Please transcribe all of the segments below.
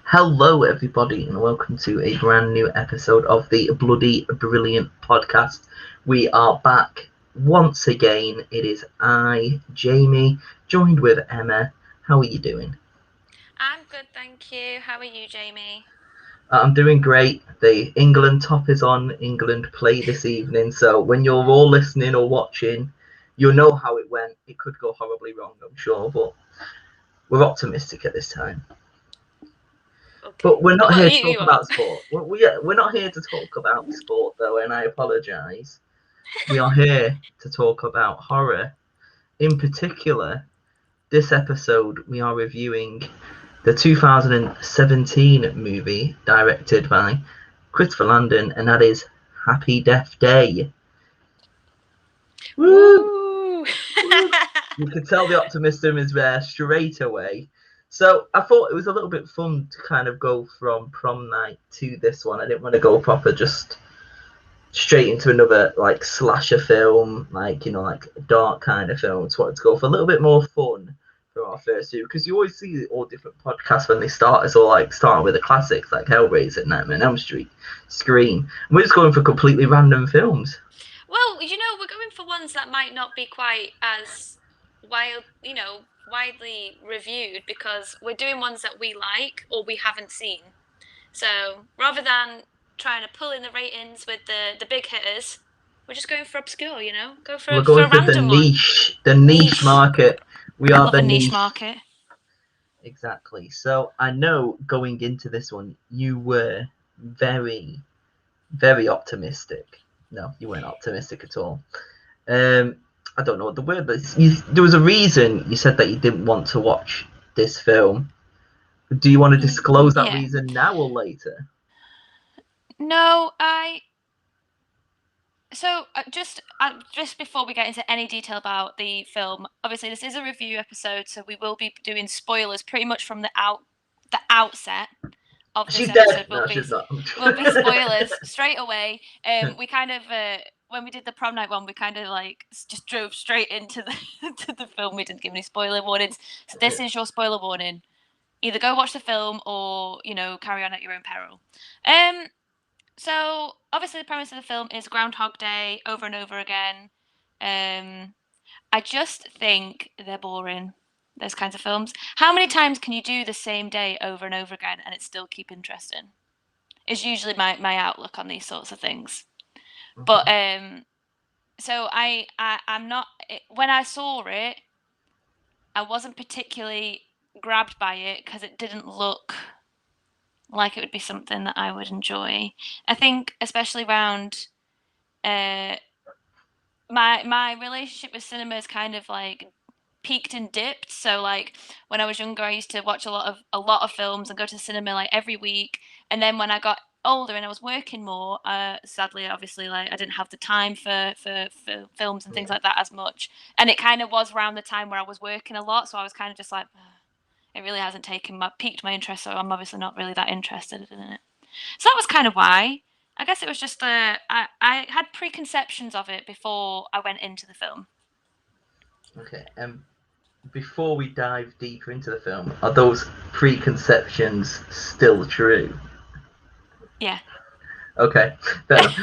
Hello, everybody, and welcome to a brand new episode of the Bloody Brilliant podcast. We are back once again. It is I, Jamie, joined with Emma. How are you doing? I'm good, thank you. How are you, Jamie? I'm doing great. The England top is on. England play this evening, so when you're all listening or watching, you'll know how it went. It could go horribly wrong, I'm sure, but we're optimistic at this time. Okay. But we're not Well, here to you talk are. about sport. We're not here to talk about sport, though, and I apologise. We are here to talk about horror. In particular, this episode we are reviewing the 2017 movie directed by Christopher Landon, and that is Happy Death Day. Woo! Woo! Woo! You can tell the optimism is there straight away. So I thought it was a little bit fun to kind of go from prom night to this one. I didn't want to go proper just straight into another like slasher film, like like dark kind of film. So I wanted to go for a little bit more fun for our first two because you always see all different podcasts when they start. It's all like starting with the classics like Hellraiser, Nightmare on Elm Street, Scream. And we're just going for completely random films. Well, we're going for ones that might not be quite as widely reviewed because we're doing ones that we like or we haven't seen. So rather than trying to pull in the ratings with the big hitters, we're just going for obscure. Go We're for going a for random one. the niche Niche. market. We I are love the a niche niche. market. Exactly. So I know going into this one, you were very, very optimistic. No, you weren't optimistic at all. Um, I don't know what the word, but there was a reason you said that you didn't want to watch this film. Do you want to disclose that Yeah. reason now or later? No, just before we get into any detail about the film, obviously this is a review episode, so we will be doing spoilers pretty much from the outset of this She's dead. episode. No, she's not. Will be spoilers straight away. We kind of when we did the prom night one, we kind of like just drove straight into the to the film. We didn't give any spoiler warnings. So this is your spoiler warning. Either go watch the film or carry on at your own peril. Um, so obviously the premise of the film is Groundhog Day over and over again. I just think they're boring. Those kinds of films. How many times can you do the same day over and over again and it still keep interesting? Is usually my outlook on these sorts of things. But so I'm not. When I saw it, I wasn't particularly grabbed by it because it didn't look like it would be something that I would enjoy. I think especially around uh, my relationship with cinema is kind of like peaked and dipped. So like when I was younger, I used to watch a lot of films and go to the cinema like every week. And then when I got older and I was working more, sadly, obviously, like I didn't have the time for films and things like that as much. And it kind of was around the time where I was working a lot, so I was kind of just like, it really hasn't piqued my interest. So I'm obviously not really that interested in it. So that was kind of why. I guess it was just I had preconceptions of it before I went into the film. Okay. Before we dive deeper into the film, are those preconceptions still true? Yeah. Okay, fair enough.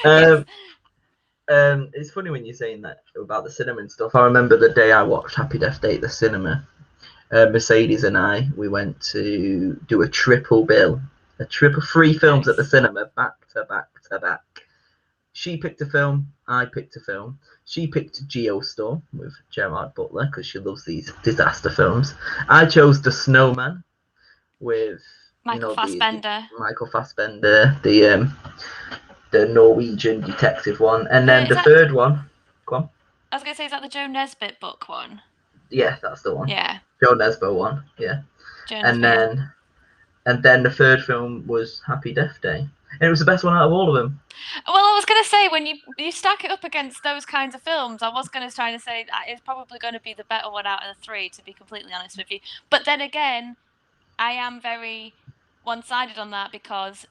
Yes. um, it's funny when you're saying that about the cinema and stuff. I remember the day I watched Happy Death Day at the cinema. Mercedes and we went to do a triple bill, a triple three films at the Nice. cinema back to back to back. She picked a film, I picked a film. She picked Geostorm with Gerard Butler because she loves these disaster films. I chose The Snowman with Michael the Fassbender. Michael Fassbender, the Norwegian detective one, and then Is the that? third one. Come on, I was gonna say, is that the Joe Nesbitt book one? yeah, that's the one. Yeah, Joe Nesbo one, yeah, Joe and Nesbitt. Yeah. then the third film was Happy Death Day, and it was the best one out of all of them. Well, I was gonna say when you stack it up against those kinds of films, I was gonna try to say that it's probably going to be the better one out of the three, to be completely honest with you. But then again, I am very one-sided on that because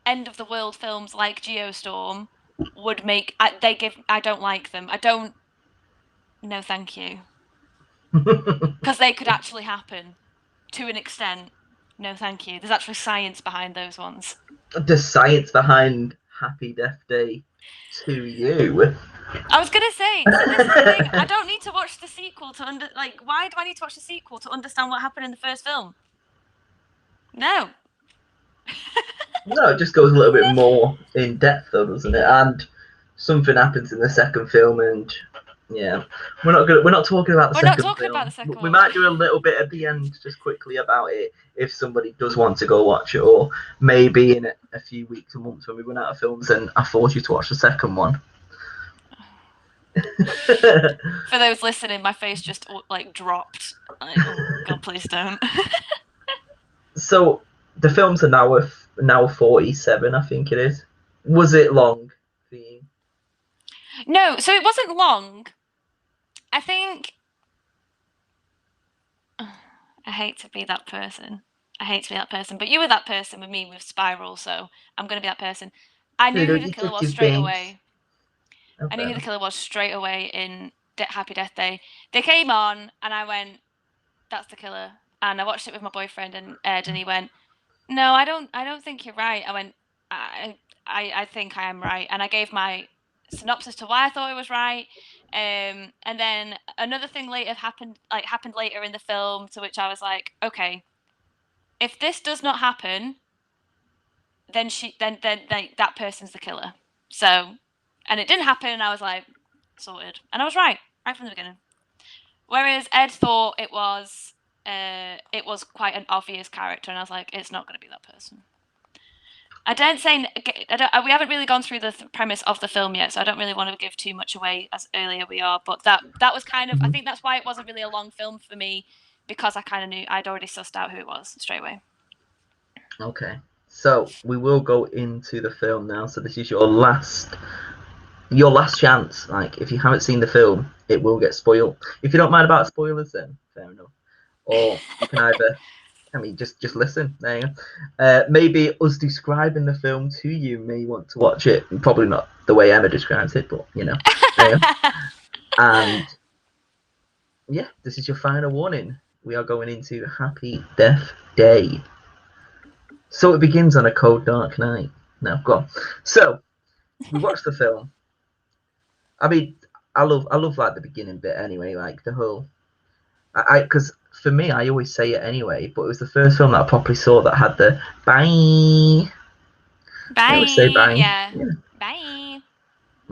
end of the world films like Geostorm would make I don't like them. I don't. No, thank you. Because they could actually happen to an extent. No, thank you. There's actually science behind those ones. The science behind Happy Death Day to you. I was gonna say, so this is the thing. I don't need to watch the sequel to why do I need to watch the sequel to understand what happened in the first film? No. No, it just goes a little bit more in depth, though, doesn't it? And something happens in the second film, and yeah, we're not talking about the We're not second talking about the film. second We one. might do a little bit at the end, just quickly about it, if somebody does want to go watch it, or maybe in a few weeks or months when we run out of films, and I force you to watch the second one. For those listening, my face just like dropped. Like, oh God, please don't. So the films are now 47, I think it is. Was it long for you? No, so it wasn't long. I think I hate to be that person. I hate to be that person, but you were that person with me with Spiral, so I'm gonna be that person. I Who knew who does the he killer touch was his straight banks? away. Oh, I knew fair who the enough. killer was straight away in Happy Death Day. They came on, and I went, "That's the killer." And I watched it with my boyfriend and Ed, and he went, "No, I don't think you're right." I went, I think I am right," and I gave my synopsis to why I thought it was right. And then another thing later happened later in the film, to which I was like, okay, if this does not happen, then that person's the killer. So, and it didn't happen, and I was like, sorted, and I was right from the beginning. Whereas Ed thought it was quite an obvious character, and I was like, it's not going to be that person. I don't say we haven't really gone through the premise of the film yet, so I don't really want to give too much away as earlier we are. But that was kind of, I think that's why it wasn't really a long film for me, because I kind of knew I'd already sussed out who it was straight away. Okay, so we will go into the film now. So this is your last chance. Like, if you haven't seen the film, it will get spoiled. If you don't mind about spoilers, then fair enough. Or you can either, I mean, just listen. There you go. Maybe us describing the film to you may want to watch it. Probably not the way Emma describes it, but you know. There you go. And yeah, this is your final warning. We are going into Happy Death Day. So it begins on a cold, dark night. Now, go on. So we watched the film. I mean, I love like the beginning bit anyway, like the whole. Because for me, I always say it anyway, but it was the first film that I properly saw that had the bye. I always say Bye. bye. Yeah. Yeah, Bye.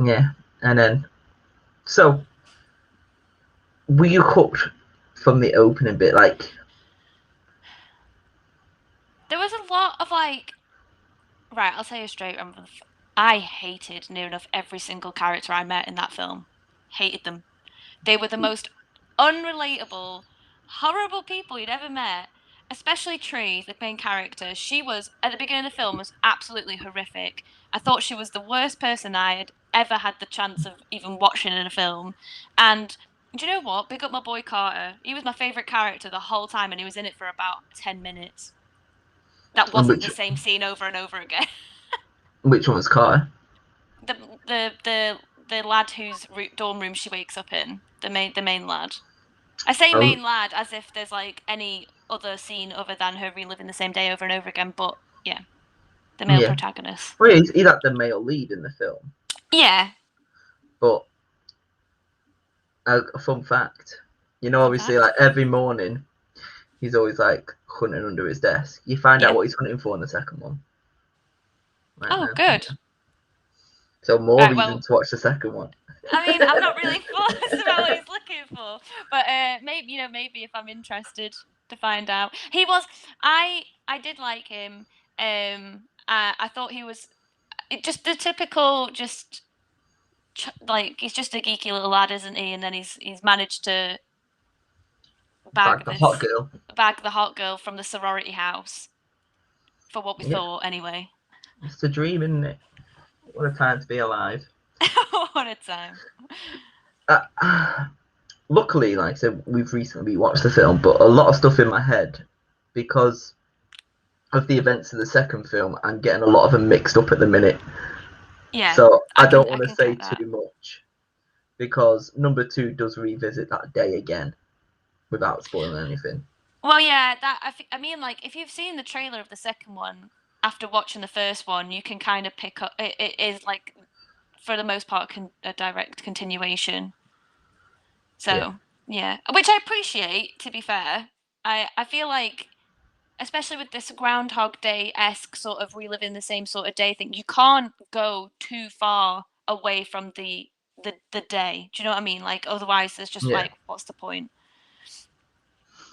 yeah. And then, so were you hooked from the opening bit? Like, There was a lot of like, right, I'll tell you straight. I hated near enough every single character I met in that film. Hated them. They were the most unrelatable, horrible people you'd ever met. Especially Tree, the main character. She was at the beginning of the film was absolutely horrific. I thought she was the worst person I had ever had the chance of even watching in a film. And do you know what? Big up my boy Carter. He was my favourite character the whole time, and he was in it for about 10 minutes. That wasn't which the same scene over and over again. which one was Carter? the the lad whose dorm room she wakes up in, the main lad. I say Oh, main lad as if there's like any other scene other than her reliving the same day over and over again, but yeah, the male yeah. protagonist. Well, yeah, he's like the male lead in the film. Yeah. But a fun fact, Fun obviously, fact. like every morning, he's always like hunting under his desk. You find out Yeah. what he's hunting for in the second one. Right Oh, now. good. So more Right. reason Well, to watch the second one. I mean, I'm not really fussed about what he's looking for, but maybe if I'm interested to find out, he was. I did like him. I thought he was just the typical, just like he's just a geeky little lad, isn't he? And then he's managed to Bag bag the hot this girl. bag the hot girl from the sorority house, for what we Yeah, thought anyway. it's a dream, isn't it? What a time to be alive. What a time. Luckily, like I said, we've recently watched the film, but a lot of stuff in my head because of the events of the second film and getting a lot of them mixed up at the minute. Yeah, So I don't I want to can say get that. too much because number two does revisit that day again without spoiling anything. Well, yeah, I mean, like, if you've seen the trailer of the second one after watching the first one, you can kind of pick up. It is like, for the most part, a direct continuation. Yeah, So yeah, which I appreciate. To be fair, I feel like, especially with this Groundhog Day esque sort of reliving the same sort of day thing, you can't go too far away from the day. Do you know what I mean? Like, otherwise, there's just yeah, like, what's the point?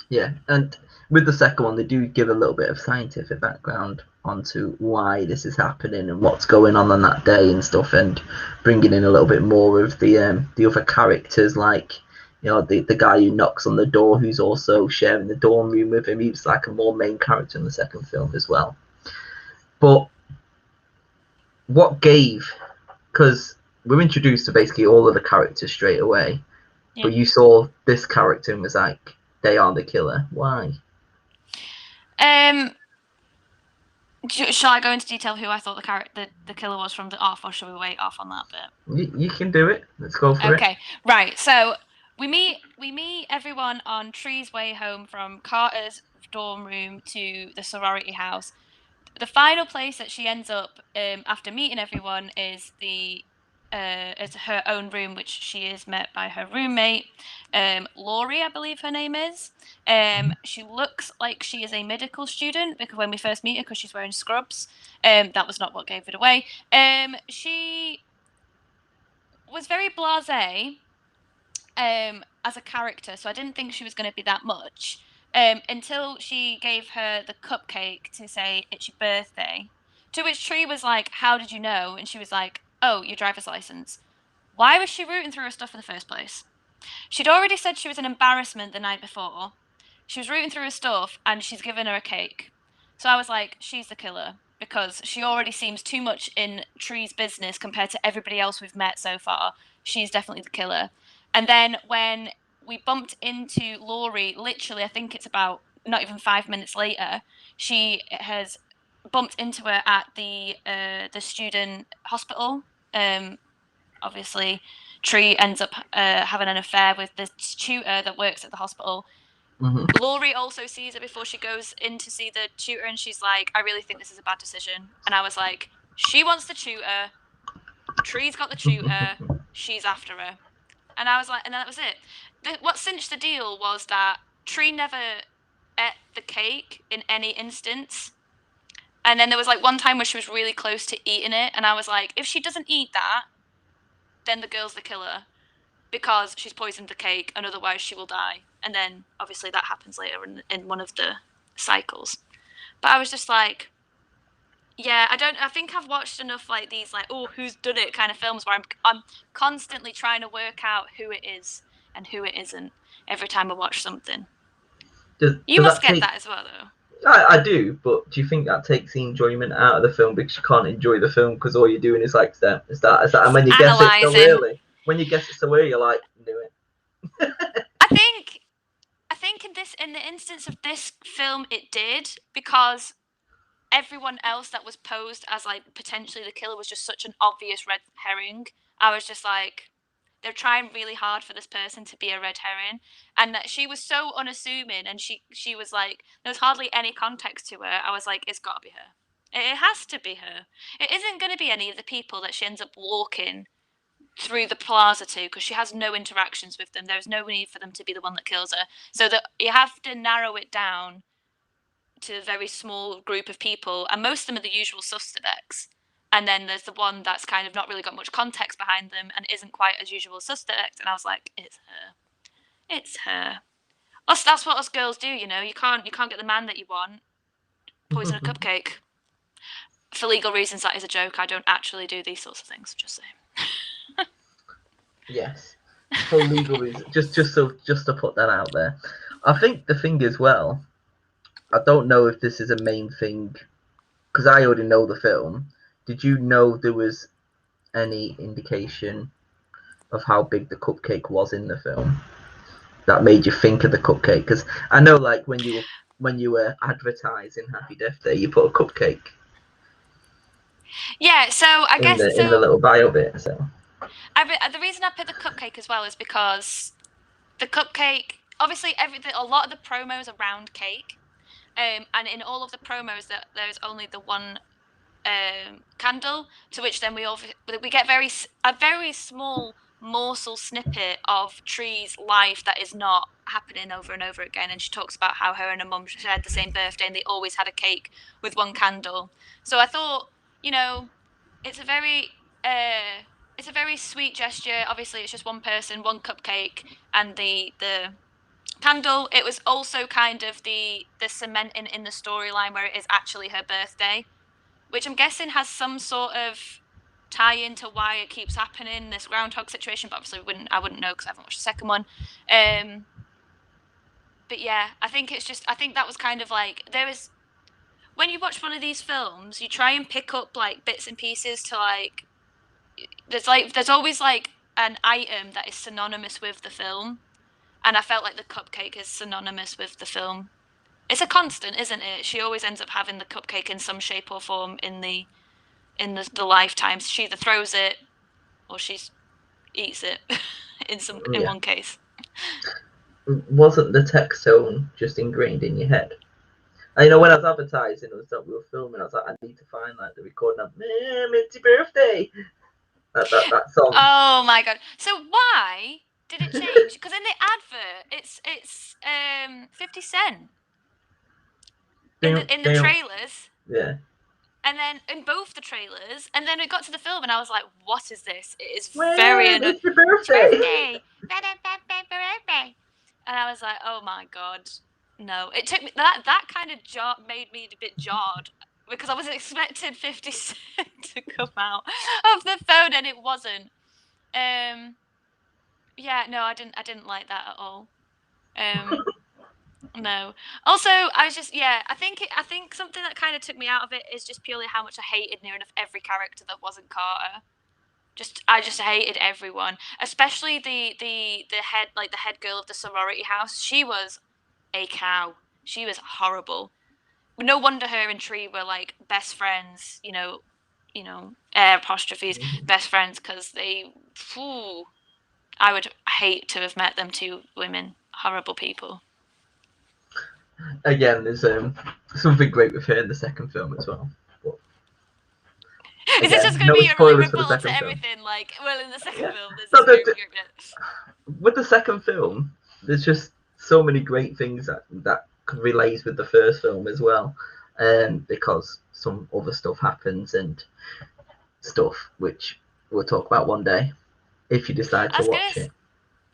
yeah. And with the second one, they do give a little bit of scientific background onto why this is happening and what's going on that day and stuff, and bringing in a little bit more of the other characters, like the guy who knocks on the door, who's also sharing the dorm room with him. He's like a more main character in the second film as well. But what gave, because we're introduced to basically all of the characters straight away, Yeah. but you saw this character and was like, they are the killer. Why? Um. Shall I go into detail who I thought the killer was from the off, or should we wait off on that bit? You can do it. Let's go for it. Okay, right. So we meet everyone on Tree's way home from Carter's dorm room to the sorority house. The final place that she ends up, after meeting everyone, is her own room, which she is met by her roommate, Laurie, I believe her name is. She looks like she is a medical student because when we first meet her, because she's wearing scrubs. That was not what gave it away. She was very blasé, as a character, so I didn't think she was going to be that much, until she gave her the cupcake to say it's your birthday. To which Tree was like, "How did you know?" And she was like, "Oh, your driver's license." Why was she rooting through her stuff in the first place? She'd already said she was an embarrassment the night before. She was rooting through her stuff, and she's given her a cake. So I was like, she's the killer because she already seems too much in Tree's business compared to everybody else we've met so far. She's definitely the killer. And then when we bumped into Laurie, literally, I think it's about not even 5 minutes later, she has bumped into her at the student hospital. Obviously, Tree ends up having an affair with the tutor that works at the hospital. Hmm. Laurie also sees it before she goes in to see the tutor, and she's like, "I really think this is a bad decision." And I was like, "She wants the tutor. Tree's got the tutor. She's after her." And I was like, and that was it. What cinched the deal was that Tree never ate the cake in any instance. And then there was like one time where she was really close to eating it, and I was like, if she doesn't eat that, then the girl's the killer because she's poisoned the cake, and otherwise she will die. And then obviously that happens later in one of the cycles. But I was just like, yeah, I think I've watched enough like these like, oh, who's done it kind of films where I'm constantly trying to work out who it is and who it isn't every time I watch something. You Does must that get take? that as well though. I do, but do you think that takes the enjoyment out of the film because you can't enjoy the film because all you're doing is like that? Is that? And when you guess it so Analyzing. early, when you guess it so early, you're like, do it. I think I think in the instance of this film it did because everyone else that was posed as like potentially the killer was just such an obvious red herring. I was just like, they're trying really hard for this person to be a red herring, and that she was so unassuming, and she was like, there was hardly any context to her. I was like, it's got to be her. It has to be her. It isn't going to be any of the people that she ends up walking through the plaza to because she has no interactions with them. There's no need for them to be the one that kills her. So that you have to narrow it down to a very small group of people, and most of them are the usual suspects. And then there's the one that's kind of not really got much context behind them and isn't quite as usual suspect. And I was like, it's her. It's her. That's what us girls do, you know. You can't get the man that you want. Poison a cupcake. For legal reasons, that is a joke. I don't actually do these sorts of things. Just saying. Yes, for legal reasons. Just to put that out there, I think the thing as well. I don't know if this is a main thing because I already know the film. Did you know there was any indication of how big the cupcake was in the film that made you think of the cupcake? Because I know, like when you were advertising Happy Death Day, you put a cupcake Yeah. So I guess in the so. little bio bit. So The reason I picked the cupcake as well is because the cupcake obviously a lot of the promos around cake, and in all of the promos that there's only the one candle, to which then we get a very small morsel snippet of Tree's life that is not happening over and over again. And she talks about how her and her mum shared the same birthday and they always had a cake with one candle. So I thought, it's a very sweet gesture. Obviously, it's just one person, one cupcake, and the candle. It was also kind of the cementing in the storyline where it is actually her birthday, which I'm guessing has some sort of tie into why it keeps happening, this groundhog situation. But obviously, I wouldn't know because I haven't watched the second one. But yeah, I think that was kind of like, when you watch one of these films, you try and pick up like bits and pieces to there's always like an item that is synonymous with the film, and I felt like the cupcake is synonymous with the film. It's a constant, isn't it? She always ends up having the cupcake in some shape or form in the lifetimes. She either throws it or she eats it in Yeah. one case. Wasn't the text tone just ingrained in your head? And when I was advertising and stuff, we were filming, I was like, I need to find like the recording of it's your birthday. That song. Oh my god. So why did it change? Because in the advert it's 50 Cent. In the trailers. Yeah. And then in both the trailers, and then we got to the film, and I was like, "What is this? It is very it's your birthday. And I was like, "Oh my god, no!" It took me that kind of made me a bit jarred because I was expecting 50 Cent to come out of the phone, and it wasn't. Yeah, no, I didn't like that at all. No. Also, I was just I think something that kind of took me out of it is just purely how much I hated near enough every character that wasn't Carter. I just hated everyone, especially the head, like the head girl of the sorority house. She was a cow. She was horrible. No wonder her and Tree were like best friends. Air apostrophes, best friends, because I would hate to have met them two women. Horrible people. Again, there's something great with her in the second film as well. But, is this just going to be a really rebuttal to everything? Like, well, in the second film, there's this great with the second film, there's just so many great things that relates with the first film as well, because some other stuff happens and stuff which we'll talk about one day if you decide to watch it.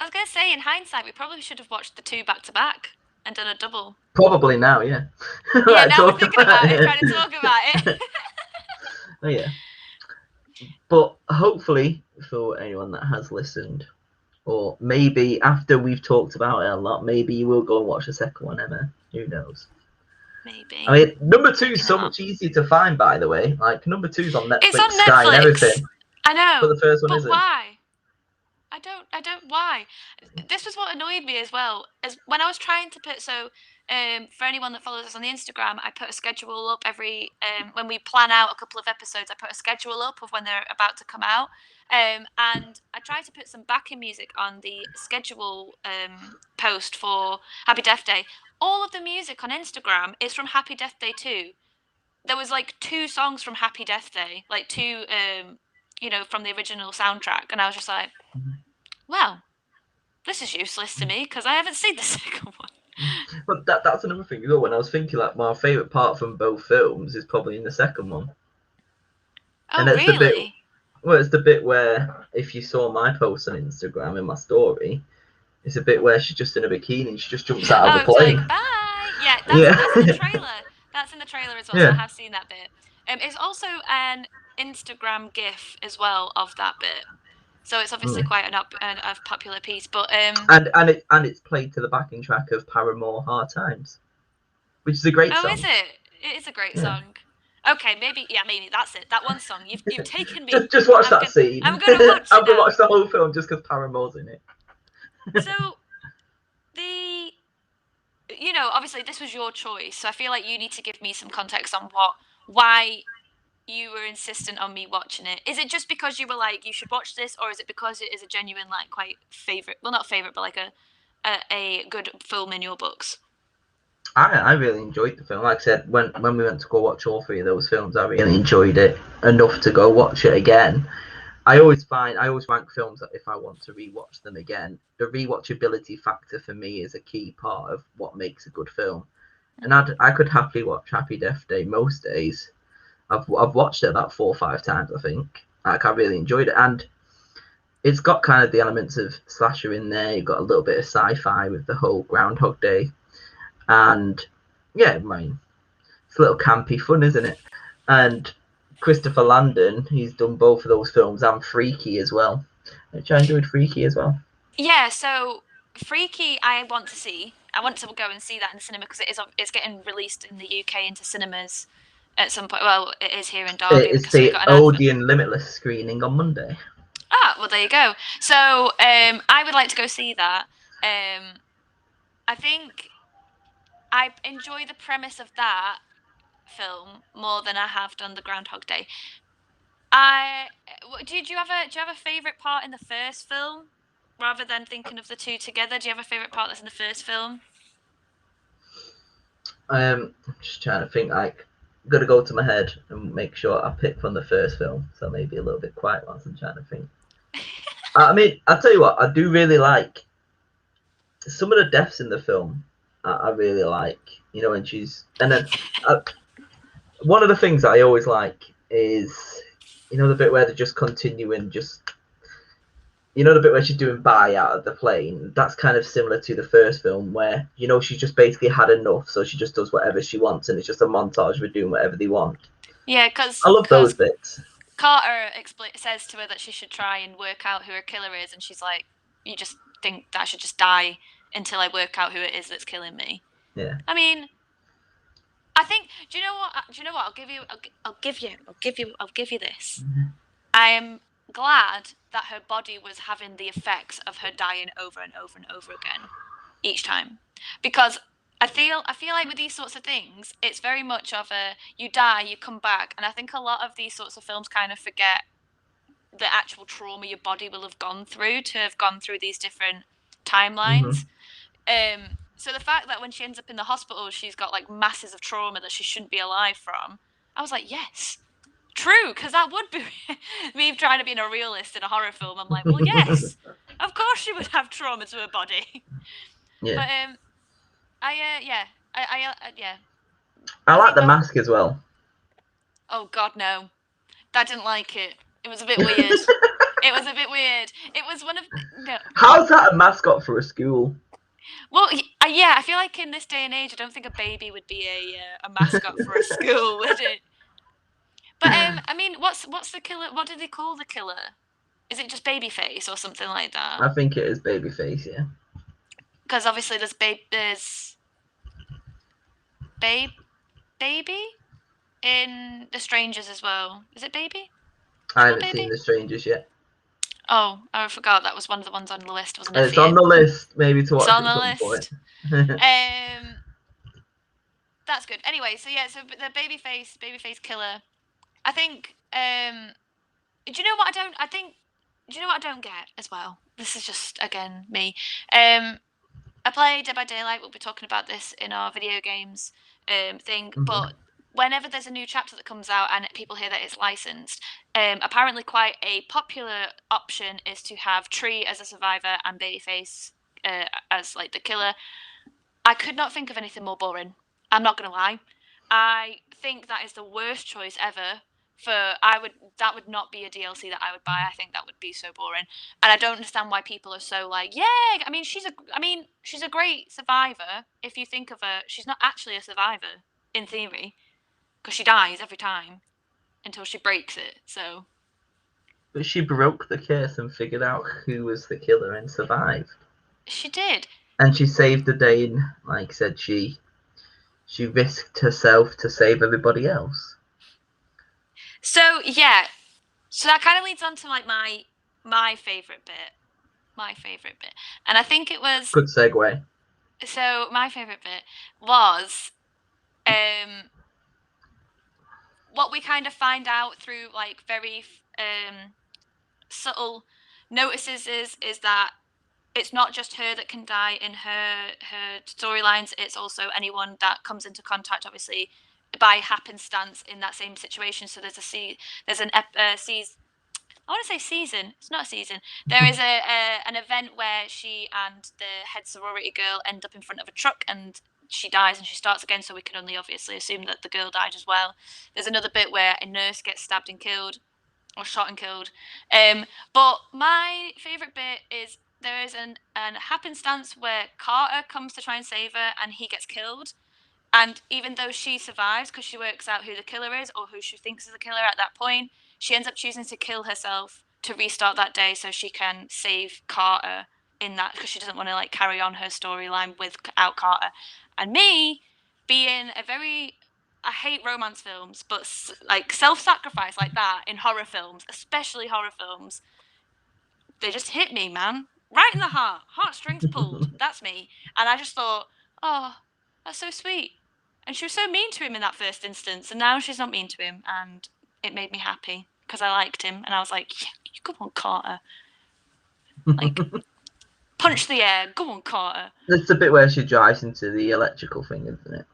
I was going to say, in hindsight, we probably should have watched the two back to back and done a double. Probably now, yeah. Yeah, now we're thinking about it, trying to talk about it. Oh yeah. But hopefully, for anyone that has listened, or maybe after we've talked about it a lot, maybe you will go and watch the second one, Emma. Who knows? Maybe. I mean, number 2 is so much easier to find, by the way. Like, number 2's on Netflix, it's on Netflix. Sky, and everything. I know. But the first one isn't. Why? I don't why. This was what annoyed me as well. As when I was trying to put for anyone that follows us on the Instagram, I put a schedule up every when we plan out a couple of episodes, I put a schedule up of when they're about to come out. And I tried to put some backing music on the schedule post for Happy Death Day. All of the music on Instagram is from Happy Death Day 2. There was like 2 songs from Happy Death Day, like 2 from the original soundtrack, and I was just like, well, this is useless to me because I haven't seen the second one. But that's another thing as well. When I was thinking, like, my favourite part from both films is probably in the second one. Oh, and really? It's the bit where, if you saw my post on Instagram in my story, it's a bit where she's just in a bikini and she just jumps out of the plane. Like, bye! Yeah, that's in the trailer. That's in the trailer as well, so I have seen that bit. It's also an Instagram GIF as well of that bit. So it's obviously quite a popular piece, but and it's played to the backing track of Paramore "Hard Times," which is a great song. Oh, is it? It is a great song. Okay, maybe that's it. That one song you've taken me. just watch that scene. I'm gonna watch. I'm gonna watch the whole film just because Paramore's in it. So obviously this was your choice, so I feel like you need to give me some context on why you were insistent on me watching it. Is it just because you were like, you should watch this, or is it because it is a genuine, like, quite favorite? Well, not favorite, but like a good film in your books? I really enjoyed the film. Like I said, when we went to go watch all three of those films, I really enjoyed it enough to go watch it again. I always rank films that if I want to rewatch them again, the rewatchability factor for me is a key part of what makes a good film. And I could happily watch Happy Death Day most days. I've watched it about 4 or 5 times, I think. Like I really enjoyed it, and it's got kind of the elements of slasher in there. You've got a little bit of sci-fi with the whole Groundhog Day, and yeah, I mean, it's a little campy fun, isn't it? And Christopher Landon, he's done both of those films and Freaky as well. Which I enjoyed Freaky as well. Yeah, so Freaky, I want to see. I want to go and see that in the cinema because it's getting released in the UK into cinemas at some point. Well, it is here in Derby It's because we the got an advert. Odeon Limitless screening on Monday. Ah, well, there you go. So I would like to go see that. I think I enjoy the premise of that film more than I have done the Groundhog Day. I do you have a favorite part in the first film rather than thinking of the two together? Do you have a favorite part that's in the first film? I'm just trying to think. Like, I'm gonna go to my head and make sure I pick from the first film. So maybe a little bit quiet whilst I'm trying to think. I mean, I'll tell you what. I do really like some of the deaths in the film. I really like. You know, when she's and then one of the things that I always like is the bit where they just continue and just the bit where she's doing bye out of the plane. That's kind of similar to the first film where she's just basically had enough, so she just does whatever she wants, and it's just a montage of doing whatever they want. Yeah, I love those bits. Carter says to her that she should try and work out who her killer is, and she's like, "You just think that I should just die until I work out who it is that's killing me." Yeah. I mean, I think. Do you know what? Do you know what? I'll give you this. Mm-hmm. I am glad that her body was having the effects of her dying over and over and over again each time, because I feel like with these sorts of things, it's very much of a you die, you come back, and I think a lot of these sorts of films kind of forget the actual trauma your body will have gone through to have gone through these different timelines. Mm-hmm. So the fact that when she ends up in the hospital, she's got like masses of trauma that she shouldn't be alive from. I was like, yes, true, because that would be me trying to be a realist in a horror film. I'm like, well, yes, of course she would have trauma to her body. Yeah. But yeah, yeah. I I like think the of mask as well. oh god, no, I didn't like it. It was a bit weird. It was a bit weird. It was one of no. How's that a mascot for a school? Well, yeah, I feel like in this day and age, I don't think a baby would be a mascot for a school, would it? But I mean, what's the killer? What do they call the killer? Is it just Babyface or something like that? I think it is Babyface, yeah. Because obviously there's baby in The Strangers as well. Is it Baby? I haven't seen The Strangers yet. Oh, I forgot that was one of the ones on the list, wasn't it? It's on the list, maybe to watch It's on at the some point. list. That's good. Anyway, so yeah, so the babyface killer. I think. Do you know what I don't? I think. Do you know what I don't get as well? This is just again me. I play Dead by Daylight. We'll be talking about this in our video games thing. Mm-hmm. But whenever there's a new chapter that comes out and people hear that it's licensed, apparently quite a popular option is to have Tree as a survivor and Babyface as like the killer. I could not think of anything more boring. I'm not gonna lie. I think that is the worst choice ever. That would not be a DLC that I would buy. I think that would be so boring, and I don't understand why people are so like, yeah. I mean she's a great survivor. If you think of her, she's not actually a survivor in theory, because she dies every time until she breaks it. So But she broke the curse and figured out who was the killer and survived. she did. And she saved the day, and like I said, she risked herself to save everybody else. So yeah, so that kind of leads on to like my favorite bit. My favorite bit, and I think it was Good segue. so. My favorite bit was what we kind of find out through like very subtle notices is that it's not just her that can die in her storylines. It's also anyone that comes into contact, obviously, by happenstance in that same situation. So there's season. I want to say season. It's not a season. There is an event where she and the head sorority girl end up in front of a truck, and she dies and she starts again. So we can only obviously assume that the girl died as well. There's another bit where a nurse gets stabbed and killed, or shot and killed. But my favourite bit is there is an happenstance where Carter comes to try and save her, and he gets killed. And even though she survives because she works out who the killer is or who she thinks is the killer at that point, she ends up choosing to kill herself to restart that day so she can save Carter in that, because she doesn't want to like carry on her storyline without Carter. And me being a very, I hate romance films, but like self-sacrifice like that in horror films, especially horror films, they just hit me, man. Right in the heart. Heartstrings pulled. That's me. And I just thought, oh, that's so sweet. And she was so mean to him in that first instance, and now she's not mean to him, and it made me happy because I liked him, and I was like, yeah, you go on, Carter. Like, punch the air. Go on, Carter. It's the bit where she drives into the electrical thing, isn't it?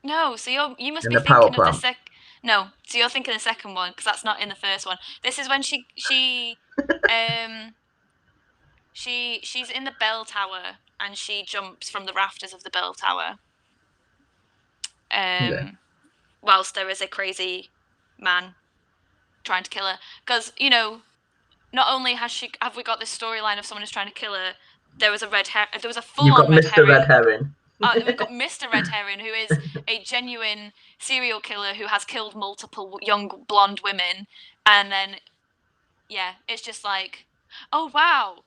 No, so you must In be the power thinking of plant. No, so you're thinking the second one because that's not in the first one. This is when she's in the bell tower and she jumps from the rafters of the bell tower. Yeah. Whilst there is a crazy man trying to kill her, because not only have we got this storyline of someone who's trying to kill her, there was a You've got full-on red Mr. Red herring. Herring. We've got Mr. Red Herring, who is a genuine serial killer who has killed multiple young blonde women, and then it's just like, oh wow,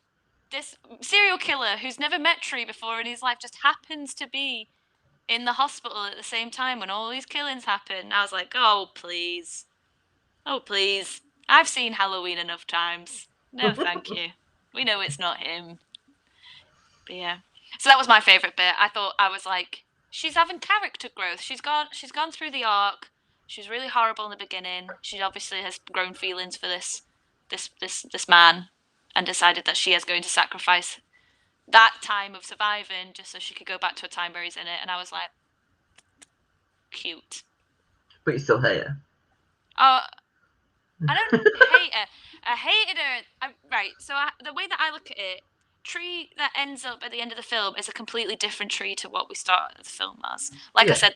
this serial killer who's never met Tree before in his life just happens to be in the hospital at the same time when all these killings happen. I was like, oh please, I've seen Halloween enough times. No, thank you. We know it's not him. But yeah, so that was my favorite bit. I was like, she's having character growth. She's gone through the arc. She was really horrible in the beginning. She obviously has grown feelings for this man, and decided that she is going to sacrifice that time of surviving just so she could go back to a time where he's in it. And I was like, cute. But you still hate her. I don't hate her. I hated her. Right. So the way that I look at it, Tree that ends up at the end of the film is a completely different Tree to what we start the film as. Like I said,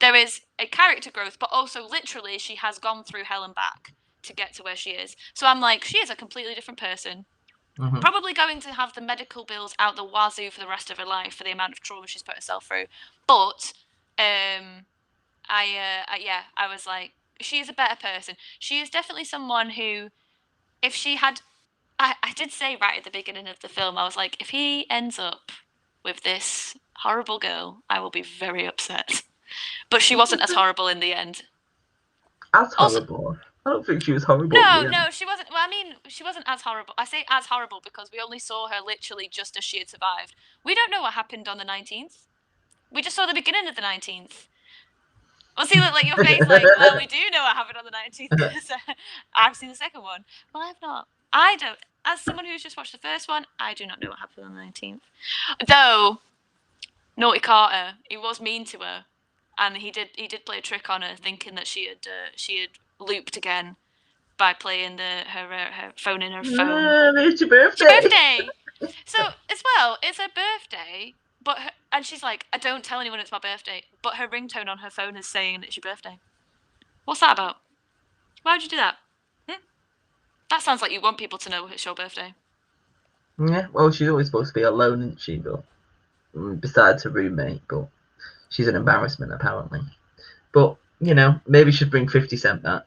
there is a character growth, but also literally she has gone through hell and back to get to where she is. So I'm like, she is a completely different person. Mm-hmm. Probably going to have the medical bills out the wazoo for the rest of her life for the amount of trauma she's put herself through. But I was like, she is a better person. She is definitely someone who, if she had, I did say right at the beginning of the film, I was like, if he ends up with this horrible girl, I will be very upset. But she wasn't as horrible in the end. As horrible? Also, I don't think she was horrible. No, she wasn't. Well, I mean, she wasn't as horrible. I say as horrible because we only saw her literally just as she had survived. We don't know what happened on the 19th. We just saw the beginning of the 19th. Well, see, like your face, like, well, we do know what happened on the 19th because I've seen the second one. Well, I've not. I don't. As someone who's just watched the first one, I do not know what happened on the 19th. Though, naughty Carter, he was mean to her, and he did play a trick on her, thinking that she had looped again by playing her phone in her phone. It's your birthday. It's your birthday. So as well, it's her birthday. And she's like, I don't tell anyone it's my birthday, but her ringtone on her phone is saying it's your birthday. What's that about? Why would you do that? That sounds like you want people to know it's your birthday. Yeah, well, she's always supposed to be alone, isn't she? But besides her roommate, but she's an embarrassment apparently. But maybe she'd bring 50 Cent back.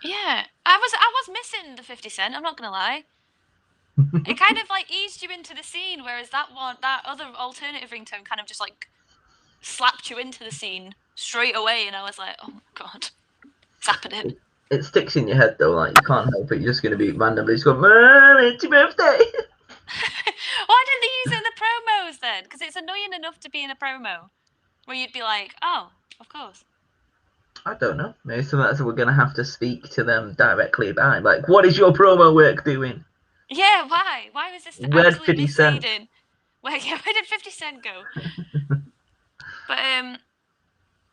Yeah, I was missing the 50 Cent. I'm not gonna lie. It kind of like eased you into the scene, whereas that other alternative ringtone kind of just like slapped you into the scene straight away, and I was like, oh my god, it's happening. It sticks in your head though, like you can't help it. You're just going to be randomly just going, "Mom, it's your birthday." Why didn't they use it in the promos then? Because it's annoying enough to be in a promo where you'd be like, oh, of course. I don't know. Maybe so that's we're going to have to speak to them directly about it. Like, what is your promo work doing? Yeah, why? Why was this Where'd absolute 50 Cent? misleading? Where did 50 Cent go? But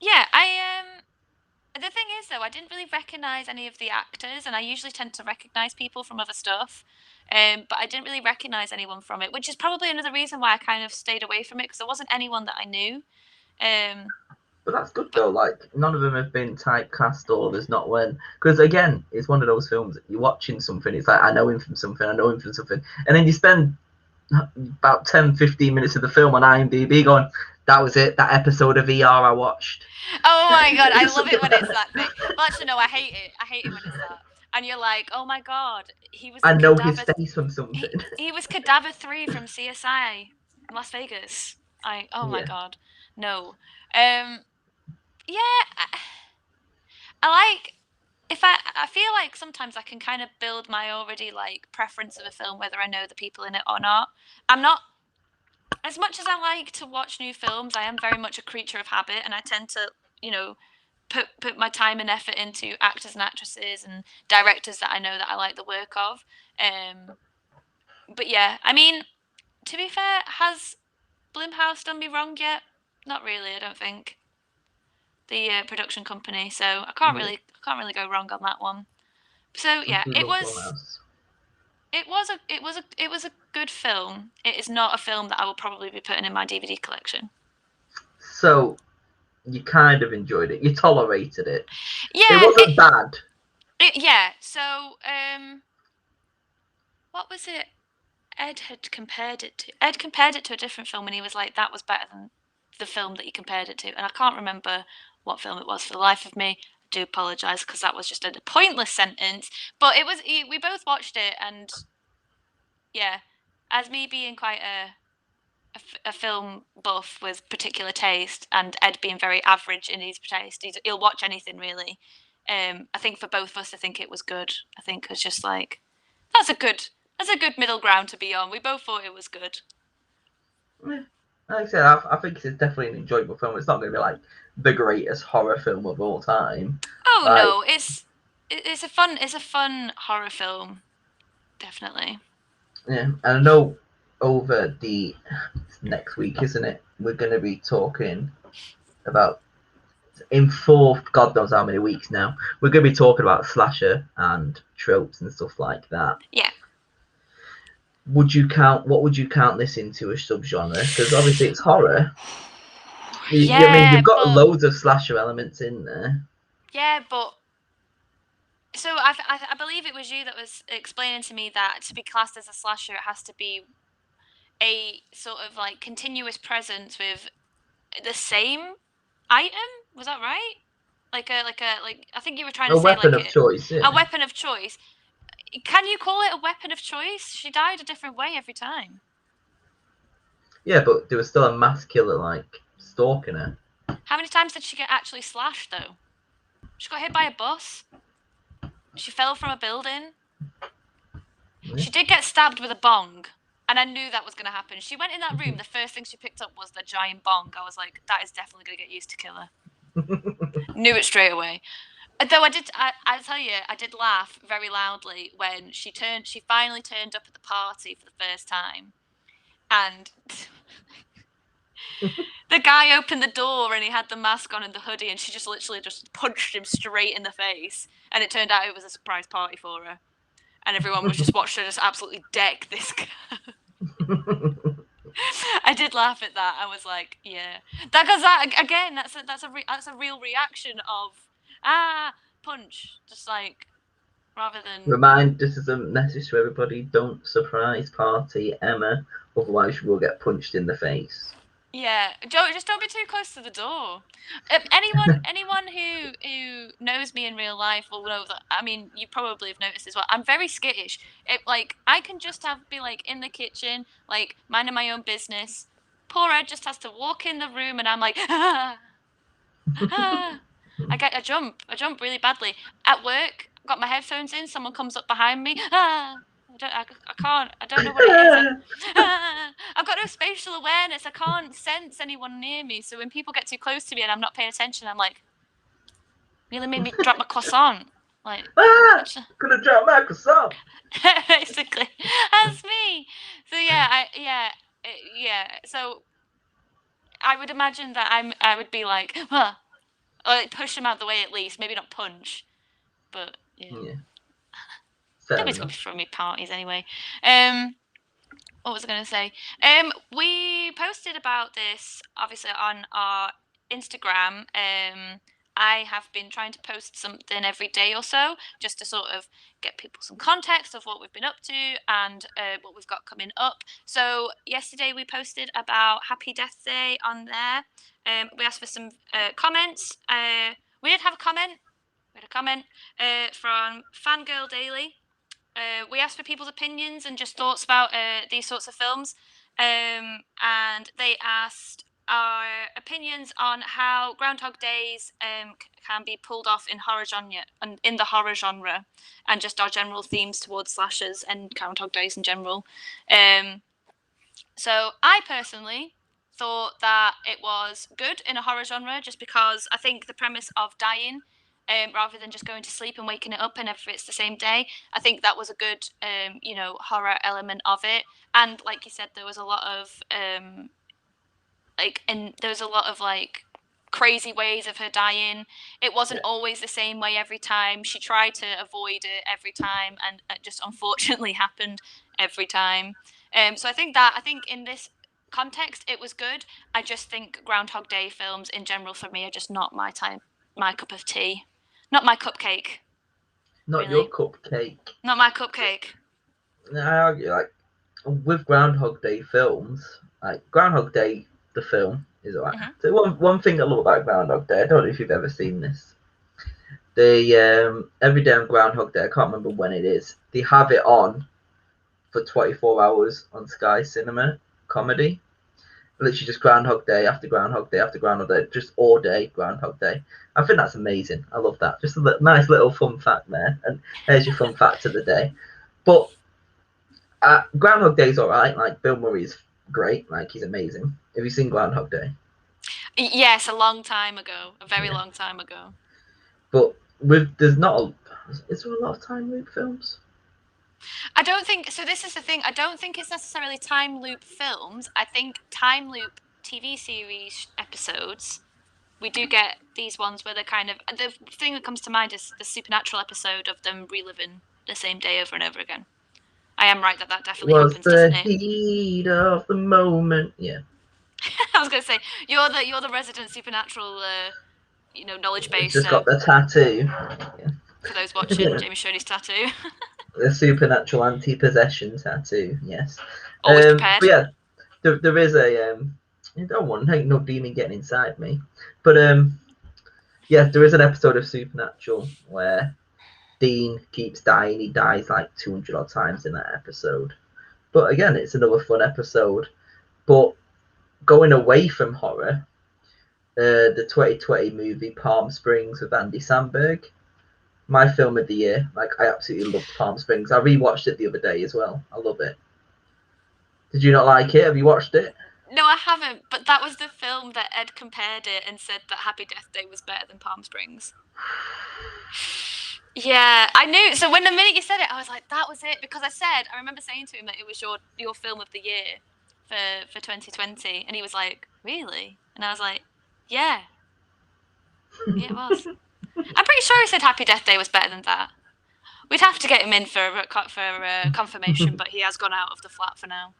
yeah, the thing is though, I didn't really recognize any of the actors, and I usually tend to recognize people from other stuff. But I didn't really recognize anyone from it, which is probably another reason why I kind of stayed away from it because there wasn't anyone that I knew. But that's good But though. Like none of them have been typecast, or there's not when. Because again, it's one of those films that you're watching something. It's like I know him from something. I know him from something, and then you spend about 10, 15 minutes of the film on IMDb going, "That was it. That episode of ER I watched." oh my god, I love it when it's that thing. Well, actually, no, I hate it. I hate it when it's that. And you're like, oh my god, he was I the know his cadaver. face from something. He was cadaver 3 from CSI in Las Vegas. Oh my Yeah. god, no. Yeah, I like if I feel like sometimes I can kind of build my already like preference of a film whether I know the people in it or not. I'm not as much as I like to watch new films, I am very much a creature of habit and I tend to, you know, put my time and effort into actors and actresses and directors that I know that I like the work of. Um but yeah, I mean, to be fair, has Blumhouse done me wrong yet? Not really, I don't think. The production company, so Yeah. I can't really go wrong on that one. So I yeah, do love Blumhouse. it was a good film. It is not a film that I will probably be putting in my DVD collection. So you kind of enjoyed it. You tolerated it. It Yeah, wasn't bad. yeah. So what was it? Ed had compared it to. Ed compared it to a different film, and he was like, "That was better than the film that you compared it to." And I can't remember what film it was for the life of me. I do apologise because that was just a pointless sentence. But it was. We both watched it, and yeah, as me being quite a film buff with particular taste, and Ed being very average in his taste, he'll watch anything really. I think for both of us, I think it was good. I think it was just like that's a good that's a good middle ground to be on. We both thought it was good. Yeah. Like I said, I think it's definitely an enjoyable film. It's not going to be like the greatest horror film of all time. Oh Like, no, it's a fun horror film, definitely. yeah, and I know over the next week, isn't it? We're going to be talking about in four, God knows how many weeks now. We're going to be talking about slasher and tropes and stuff like that. Yeah. Would you count? What would you count this into a subgenre? Because obviously it's horror. I mean, Yeah, you've got but loads of slasher elements in there. yeah, but so I believe it was you that was explaining to me that to be classed as a slasher, it has to be a sort of like continuous presence with the same item. Was that right? Like I think you were trying to A say weapon like of choice, a yeah. weapon of choice. Can you call it a weapon of choice? She died a different way every time. Yeah, but there was still a mass killer like stalking her. How many times did she get actually slashed though? She got hit by a bus. She fell from a building. Yeah. She did get stabbed with a bong. And I knew that was going to happen. She went in that room. The first thing she picked up was the giant bong. I was like, that is definitely going to get used to kill her. Knew it straight away. Though I tell you, I did laugh very loudly when she finally turned up at the party for the first time. And the guy opened the door and he had the mask on and the hoodie and she just literally just punched him straight in the face. And it turned out it was a surprise party for her. And everyone was just watching her just absolutely deck this guy. I did laugh at that. I was like, yeah, because that again, that's a real reaction of punch, just like rather than Remind this is a message to everybody: don't surprise party Emma, otherwise you will get punched in the face. yeah. Don't be too close to the door. Anyone who knows me in real life will know that. I mean, you probably have noticed as well. I'm very skittish. Like I can just be like in the kitchen, like minding my own business. Poor Ed just has to walk in the room, and I'm like, ah, ah. I jump really badly at work. Got my headphones in. Someone comes up behind me. Ah, I can't. I don't know what it is. I've got no spatial awareness. I can't sense anyone near me. So when people get too close to me and I'm not paying attention, I'm like, really made me drop my croissant. Like, Gonna drop Microsoft. basically, that's me. So yeah. So I would imagine that I would be like, well, or like push him out the way at least. Maybe not punch, but yeah. Yeah, fair Nobody's gonna be enough. throwing me parties anyway. What was I going to say? We posted about this obviously on our Instagram. I have been trying to post something every day or so just to sort of get people some context of what we've been up to and what we've got coming up. So yesterday we posted about Happy Death Day on there. We asked for some comments. We did have a comment. We had a comment from Fangirl Daily. We asked for people's opinions and just thoughts about these sorts of films, and they asked our opinions on how Groundhog Days can be pulled off in the horror genre, and just our general themes towards slashers and Groundhog Days in general. So I personally thought that it was good in a horror genre, just because I think the premise of dying, rather than just going to sleep and waking it up and if it's the same day, I think that was a good, horror element of it. And like you said, there was a lot of like crazy ways of her dying. It wasn't always the same way every time. She tried to avoid it every time, and it just unfortunately happened every time. So I think in this context it was good. I just think Groundhog Day films in general for me are just not my cup of tea, not my cupcake. Not Really, your cupcake. not my cupcake. I argue, like, with Groundhog Day films, like Groundhog Day, the film is alright. Mm-hmm. So one thing I love about Groundhog Day, I don't know if you've ever seen this. They every day on Groundhog Day, I can't remember when it is. They have it on for 24 hours on Sky Cinema comedy. Literally just Groundhog Day after Groundhog Day after Groundhog Day, just all day Groundhog Day. I think that's amazing. I love that. Just a nice little fun fact there, and there's your fun fact of the day. But Groundhog Day's alright. Like Bill Murray's great. Like he's amazing. Have you seen Groundhog Day? Yes, a long time ago, a very long time ago. But there's not a. Is there a lot of time loop films? I don't think so. This is the thing. I don't think it's necessarily time loop films. I think time loop TV series episodes. We do get these ones where they're kind of the thing that comes to mind is the supernatural episode of them reliving the same day over and over again. I am right that definitely happens, doesn't it? Heat of the moment. Yeah. I was going to say you're the resident supernatural, knowledge base. Just got the tattoo. Yeah. For those watching, Jamie showed his tattoo. The supernatural anti-possession tattoo. Yes. Always prepared. But yeah, there is a. I don't want no demon getting inside me, but yeah, there is an episode of Supernatural where Dean keeps dying. He dies like 200 odd times in that episode. But again, it's another fun episode. But going away from horror, the 2020 movie Palm Springs with Andy Samberg, my film of the year. Like, I absolutely loved Palm Springs. I rewatched it the other day as well. I love it. Did you not like it? Have you watched it? No, I haven't. But that was the film that Ed compared it and said that Happy Death Day was better than Palm Springs. Yeah, I knew. So when the minute you said it, I was like, that was it. Because I remember saying to him that it was your film of the year for 2020. And he was like, really? And I was like, yeah. Yeah, it was. I'm pretty sure he said Happy Death Day was better than that. We'd have to get him in for confirmation, but he has gone out of the flat for now.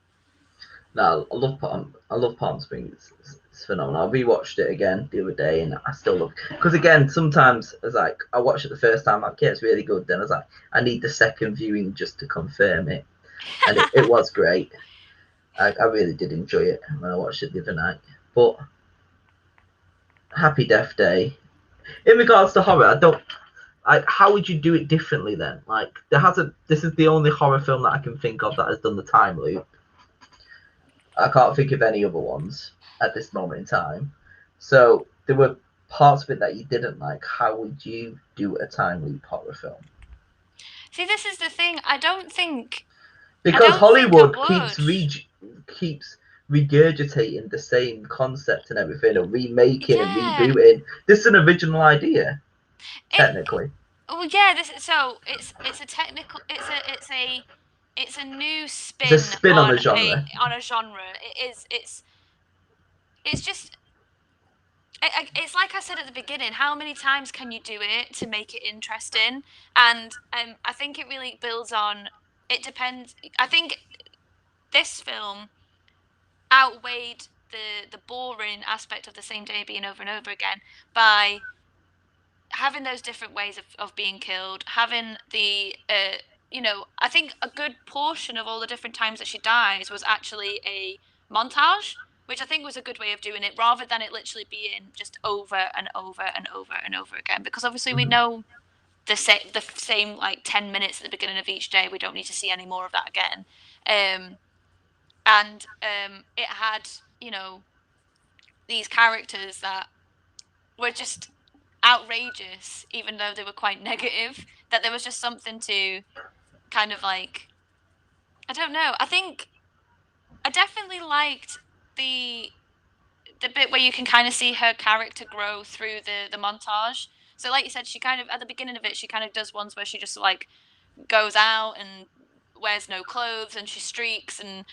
No, I love Palm Springs. It's phenomenal. I rewatched it again the other day, and I still love it. Because again, sometimes it's like I watched it the first time, like yeah, it's really good. Then I was like, I need the second viewing just to confirm it, and it was great. I really did enjoy it when I watched it the other night. But Happy Death Day. In regards to horror, I don't. How would you do it differently then? Like this is the only horror film that I can think of that has done the time loop. I can't think of any other ones at this moment in time. So there were parts of it that you didn't like. How would you do a time loop horror film? See, this is the thing. I don't think because Hollywood keeps regurgitating the same concept and everything, and remaking and rebooting. This is an original idea, technically. Oh yeah, it's a technical it's a new It's a spin spin on the genre. on a genre. It's just it's like I said at the beginning. How many times can you do it to make it interesting? And I think it really builds on. It depends. I think this film outweighed the boring aspect of the same day being over and over again by having those different ways of being killed, having the I think a good portion of all the different times that she dies was actually a montage, which I think was a good way of doing it, rather than it literally being just over and over and over and over again. Because obviously we Mhm. know the same like 10 minutes at the beginning of each day. We don't need to see any more of that again. And it had these characters that were just outrageous, even though they were quite negative. That there was just something to kind of like, I don't know. I think I definitely liked the the bit where you can kind of see her character grow through the montage. So, like you said, she kind of at the beginning of it, she kind of does ones where she just like goes out and wears no clothes and she streaks, and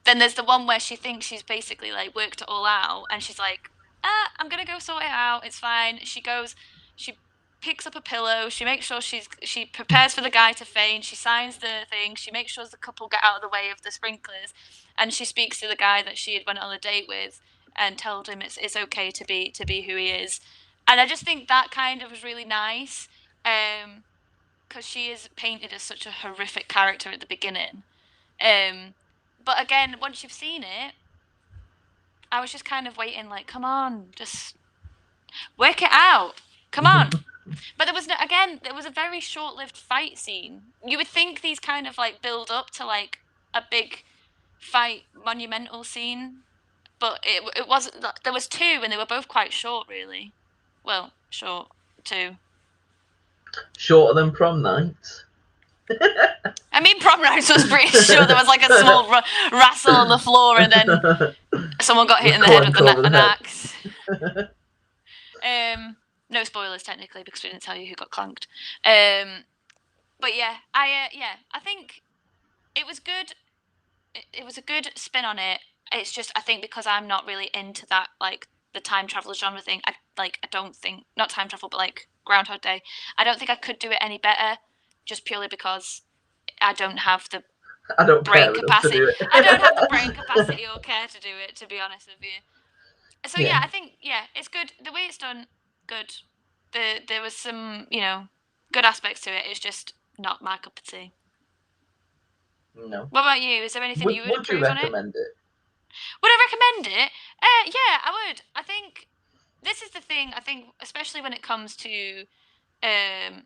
then there's the one where she thinks she's basically like worked it all out and she's like, I'm gonna go sort it out, it's fine. She picks up a pillow, she makes sure she prepares for the guy to faint, she signs the thing, she makes sure the couple get out of the way of the sprinklers, and she speaks to the guy that she had went on a date with and told him it's okay to be who he is. And I just think that kind of was really nice. Because she is painted as such a horrific character at the beginning. Um, but again, once you've seen it, I was just kind of waiting, like, come on, just work it out. Come on. But there was no, again, there was a very short-lived fight scene. You would think these kind of like build up to like a big fight, monumental scene, but it wasn't. There was two, and they were both quite short, really. Well, short two. Shorter than prom night. I mean, prom night was pretty short. There was like a small wrestle on the floor, and then someone got hit With in the head with Cloven an head. axe. No spoilers technically because we didn't tell you who got clanked. But yeah, I think it was good. It was a good spin on it. It's just I think because I'm not really into that like the time travel genre thing. I don't think not time travel, but like Groundhog Day. I don't think I could do it any better, just purely because I don't have the I don't brain care enough to capacity. do it. I don't have the brain capacity or care to do it, to be honest with you. So yeah, Yeah. I think it's good. The way it's done, good. There was some good aspects to it. It's just not my cup of tea. No. What about you? Is there anything you would Would you improve on it? recommend it? Would I recommend it? Yeah, I would. I think this is the thing. I think especially when it comes to um,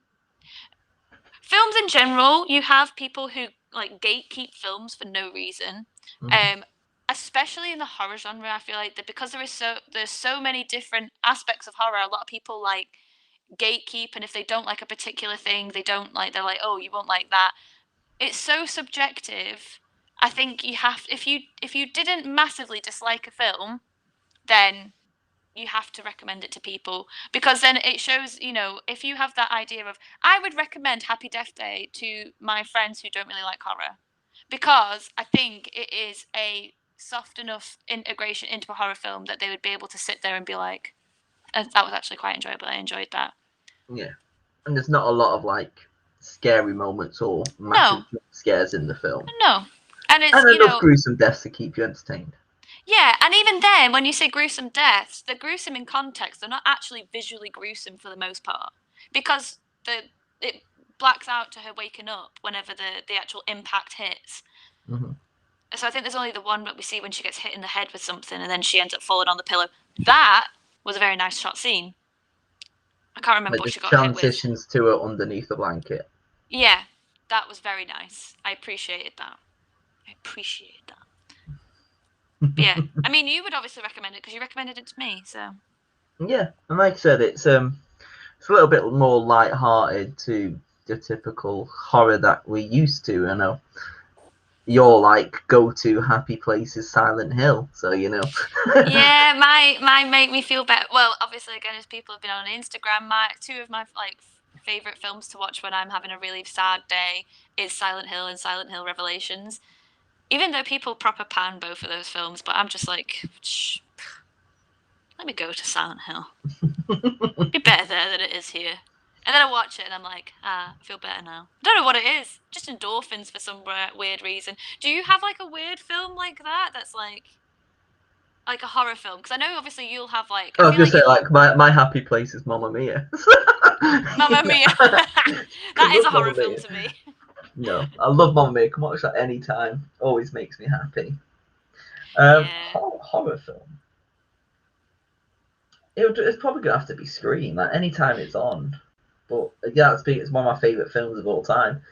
films in general, you have people who like gatekeep films for no reason. Mhm. Um, Especially in the horror genre, I feel like that because there's so many different aspects of horror. A lot of people like gatekeep, and if they don't like a particular thing, they're like, oh, you won't like that. It's so subjective. I think you have if you didn't massively dislike a film, then you have to recommend it to people because then it shows, if you have that idea of I would recommend Happy Death Day to my friends who don't really like horror because I think it is a soft enough integration into a horror film that they would be able to sit there and be like, that was actually quite enjoyable. I enjoyed that. Yeah. And there's not a lot of like scary moments or massive No, jump scares in the film. no. And it's, And enough gruesome deaths to keep you entertained. yeah, and even then, when you say gruesome deaths, they're gruesome in context. They're not actually visually gruesome for the most part because it blacks out to her waking up whenever the actual impact hits. Mm-hmm. So I think there's only the one that we see when she gets hit in the head with something and then she ends up falling on the pillow. That was a very nice shot scene. I can't remember Like what the she got hit with. transitions to her underneath the blanket. Yeah, that was very nice. I appreciated that. I appreciated that. But yeah, I mean, you would obviously recommend it because you recommended it to me. So Yeah, and like I said, it's a little bit more light-hearted to the typical horror that we're used to. I know your like go-to happy place is Silent Hill, so yeah, my make me feel better. Well, obviously, again, as people have been on Instagram, my two of my like favorite films to watch when I'm having a really sad day is Silent Hill and Silent Hill Revelations. Even though people proper pan both of those films, but I'm just like, shh, let me go to Silent Hill. Be better there than it is here. And then I watch it and I'm like, I feel better now. I don't know what it is. Just endorphins for some weird reason. Do you have like a weird film like that? That's like a horror film? Because I know obviously you'll have like. I I was feel gonna say, you'll. like, my happy place is Mamma Mia. Mamma Mia. That is a horror film to me. No, I love Mamma Mia. Can watch that anytime. Always makes me happy. Yeah. Horror film. It's probably gonna have to be Scream. Like anytime it's on. But yeah, it's one of my favorite films of all time.